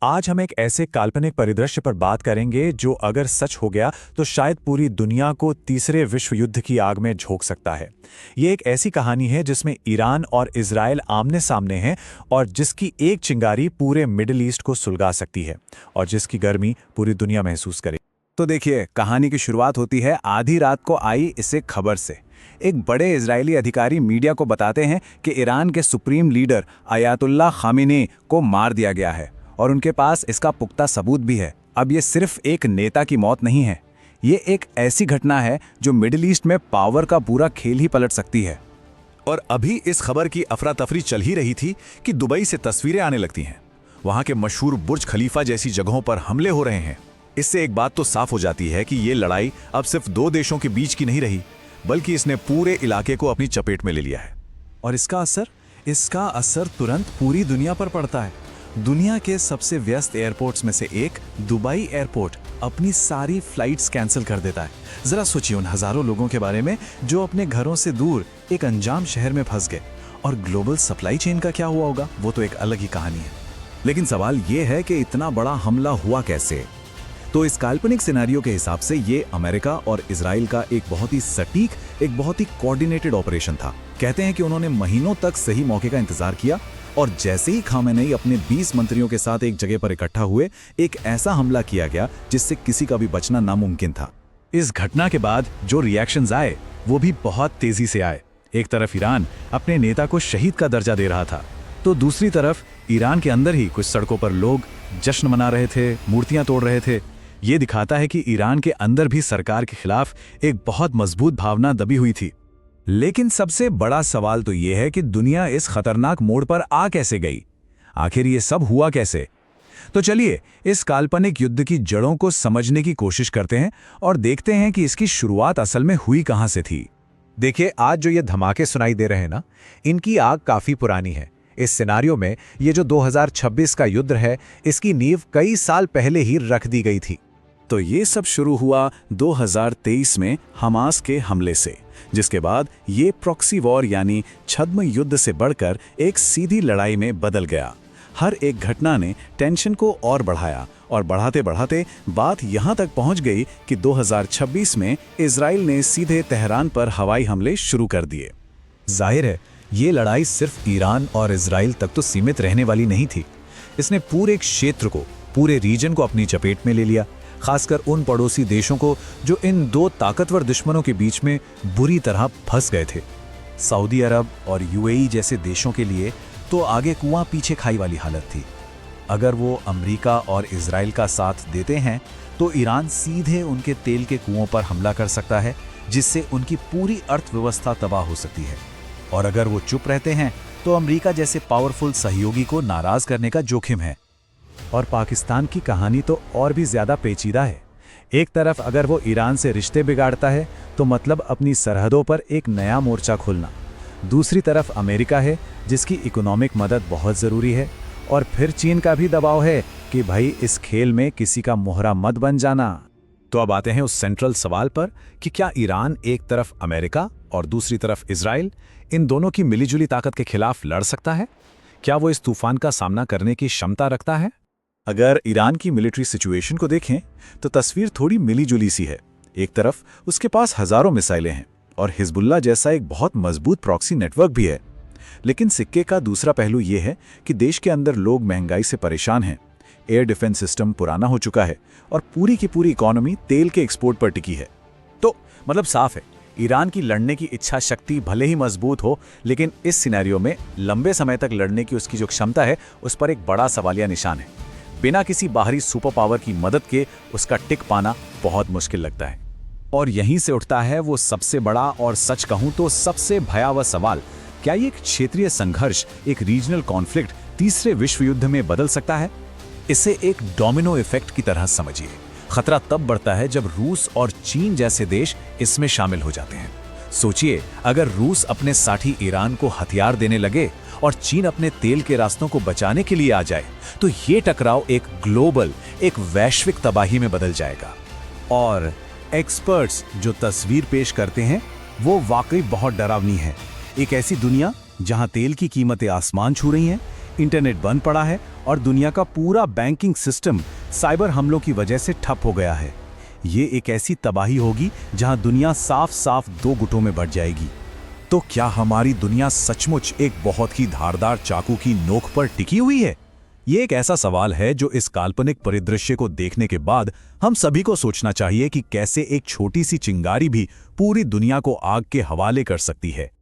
आज हम एक ऐसे काल्पनिक परिदृश्य पर बात करेंगे जो अगर सच हो गया तो शायद पूरी दुनिया को तीसरे विश्व युद्ध की आग में झोंक सकता है। ये एक ऐसी कहानी है जिसमें ईरान और इजराइल आमने सामने हैं और जिसकी एक चिंगारी पूरे मिडिल ईस्ट को सुलगा सकती है और जिसकी गर्मी पूरी दुनिया महसूस करे। तो देखिए, कहानी की शुरुआत होती है आधी रात को आई इसे खबर से। एक बड़े इजरायली अधिकारी मीडिया को बताते हैं कि ईरान के सुप्रीम लीडर अयातुल्ला खामेनी को मार दिया गया है और उनके पास इसका पुख्ता सबूत भी है। अब ये सिर्फ एक नेता की मौत नहीं है, ये एक ऐसी घटना है जो मिडिल ईस्ट में पावर का पूरा खेल ही पलट सकती है। और अभी इस खबर की अफरा तफरी चल ही रही थी कि दुबई से तस्वीरें आने लगती हैं। वहां के मशहूर बुर्ज खलीफा जैसी जगहों पर हमले हो रहे हैं। इससे एक बात तो साफ हो जाती है कि ये लड़ाई अब सिर्फ दो देशों के बीच की नहीं रही, बल्कि इसने पूरे इलाके को अपनी चपेट में ले लिया है। और इसका असर तुरंत पूरी दुनिया पर पड़ता है। दुनिया के सबसे व्यस्त एयरपोर्ट्स में से एक दुबई एयरपोर्ट अपनी सारी फ्लाइट्स कैंसिल कर देता है। जरा सोचिए उन हजारों लोगों के बारे में जो अपने घरों से दूर एक अनजान शहर में फंस गए। और ग्लोबल सप्लाई चेन का क्या हुआ होगा, वो तो एक अलग ही कहानी है। लेकिन सवाल ये है कि इतना बड़ा हमला हुआ कैसे। तो इस काल्पनिक सिनेरियो के हिसाब से ये अमेरिका और इजराइल का एक बहुत ही सटीक, एक बहुत ही कोऑर्डिनेटेड ऑपरेशन था। कहते हैं कि उन्होंने महीनों तक सही मौके का इंतजार किया और जैसे ही खामेनेई अपने 20 मंत्रियों के साथ एक जगह पर इकट्ठा हुए, एक ऐसा हमला किया गया जिससे किसी का भी बचना नामुमकिन था। इस घटना के बाद जो रिएक्शंस आए वो भी बहुत तेजी से आए। एक तरफ ईरान अपने नेता को शहीद का दर्जा दे रहा था, तो दूसरी तरफ ईरान के अंदर ही कुछ सड़कों पर लोग जश्न मना रहे थे, मूर्तियां तोड़ रहे थे। ये दिखाता है कि ईरान के अंदर भी सरकार के खिलाफ एक बहुत मजबूत भावना दबी हुई थी। लेकिन सबसे बड़ा सवाल तो यह है कि दुनिया इस खतरनाक मोड़ पर आ कैसे गई। आखिर ये सब हुआ कैसे। तो चलिए इस काल्पनिक युद्ध की जड़ों को समझने की कोशिश करते हैं और देखते हैं कि इसकी शुरुआत असल में हुई कहां से थी। देखिए, आज जो ये धमाके सुनाई दे रहे हैं ना, इनकी आग काफी पुरानी है। इस सिनारियो में ये जो 2026 का युद्ध है, इसकी नींव कई साल पहले ही रख दी गई थी। तो ये सब शुरू हुआ 2023 में हमास के हमले से, जिसके बाद ये प्रॉक्सी वॉर यानी छद्म युद्ध से बढ़कर एक सीधी लड़ाई में बदल गया। हर एक घटना ने टेंशन को और बढ़ाया और बढ़ाते बढ़ाते बात यहां तक पहुंच गई कि 2026 में इजराइल ने सीधे तेहरान पर हवाई हमले शुरू कर दिए। जाहिर है ये लड़ाई सिर्फ ईरान और इजराइल तक तो सीमित रहने वाली नहीं थी। इसने पूरे क्षेत्र को, पूरे रीजन को अपनी चपेट में ले लिया, खासकर उन पड़ोसी देशों को जो इन दो ताकतवर दुश्मनों के बीच में बुरी तरह फंस गए थे। सऊदी अरब और यूएई जैसे देशों के लिए तो आगे कुआं पीछे खाई वाली हालत थी। अगर वो अमेरिका और इजराइल का साथ देते हैं तो ईरान सीधे उनके तेल के कुओं पर हमला कर सकता है, जिससे उनकी पूरी अर्थव्यवस्था तबाह हो सकती है। और अगर वो चुप रहते हैं तो अमेरिका जैसे पावरफुल सहयोगी को नाराज करने का जोखिम है। और पाकिस्तान की कहानी तो और भी ज्यादा पेचीदा है। एक तरफ अगर वो ईरान से रिश्ते बिगाड़ता है तो मतलब अपनी सरहदों पर एक नया मोर्चा खोलना। दूसरी तरफ अमेरिका है जिसकी इकोनॉमिक मदद बहुत ज़रूरी है। और फिर चीन का भी दबाव है कि भाई इस खेल में किसी का मोहरा मत बन जाना। तो अब आते हैं उस सेंट्रल सवाल पर कि क्या ईरान एक तरफ अमेरिका और दूसरी तरफ इजराइल, इन दोनों की मिलीजुली ताकत के खिलाफ लड़ सकता है? क्या वो इस तूफान का सामना करने की क्षमता रखता है? अगर ईरान की मिलिट्री सिचुएशन को देखें तो तस्वीर थोड़ी मिलीजुली सी है। एक तरफ उसके पास हजारों मिसाइलें हैं और हिजबुल्लाह जैसा एक बहुत मजबूत प्रॉक्सी नेटवर्क भी है। लेकिन सिक्के का दूसरा पहलू यह है कि देश के अंदर लोग महंगाई से परेशान हैं, एयर डिफेंस सिस्टम पुराना हो चुका है और पूरी की पूरी इकोनॉमी तेल के एक्सपोर्ट पर टिकी है। तो मतलब साफ है, ईरान की लड़ने की इच्छा शक्ति भले ही मजबूत हो, लेकिन इस सिनेरियो में लंबे समय तक लड़ने की उसकी जो क्षमता है उस पर एक बड़ा सवालिया निशान है। बिना किसी बाहरी सुपर पावर की मदद के उसका टिक पाना बहुत मुश्किल लगता है। और यहीं से उठता है वो सबसे बड़ा और सच कहूं तो सबसे भयावह सवाल, क्या ये एक क्षेत्रीय संघर्ष, एक रीजनल कॉन्फ्लिक्ट तीसरे विश्व युद्ध में बदल सकता है? इसे एक डोमिनो इफेक्ट की तरह समझिए। खतरा तब बढ़ता है जब रूस और चीन जैसे देश इसमें शामिल हो जाते हैं। सोचिए, अगर रूस अपने साथी ईरान को हथियार देने लगे और चीन अपने तेल के रास्तों को बचाने के लिए आ जाए, तो ये टकराव एक ग्लोबल, एक वैश्विक तबाही में बदल जाएगा। और एक्सपर्ट्स जो तस्वीर पेश करते हैं वो वाकई बहुत डरावनी है। एक ऐसी दुनिया जहां तेल की कीमतें आसमान छू रही हैं, इंटरनेट बंद पड़ा है और दुनिया का पूरा बैंकिंग सिस्टम साइबर हमलों की वजह से ठप हो गया है। ये एक ऐसी तबाही होगी जहां दुनिया साफ साफ दो गुटों में बढ़ जाएगी। तो क्या हमारी दुनिया सचमुच एक बहुत ही धारदार चाकू की नोक पर टिकी हुई है? ये एक ऐसा सवाल है जो इस काल्पनिक परिदृश्य को देखने के बाद हम सभी को सोचना चाहिए कि कैसे एक छोटी सी चिंगारी भी पूरी दुनिया को आग के हवाले कर सकती है।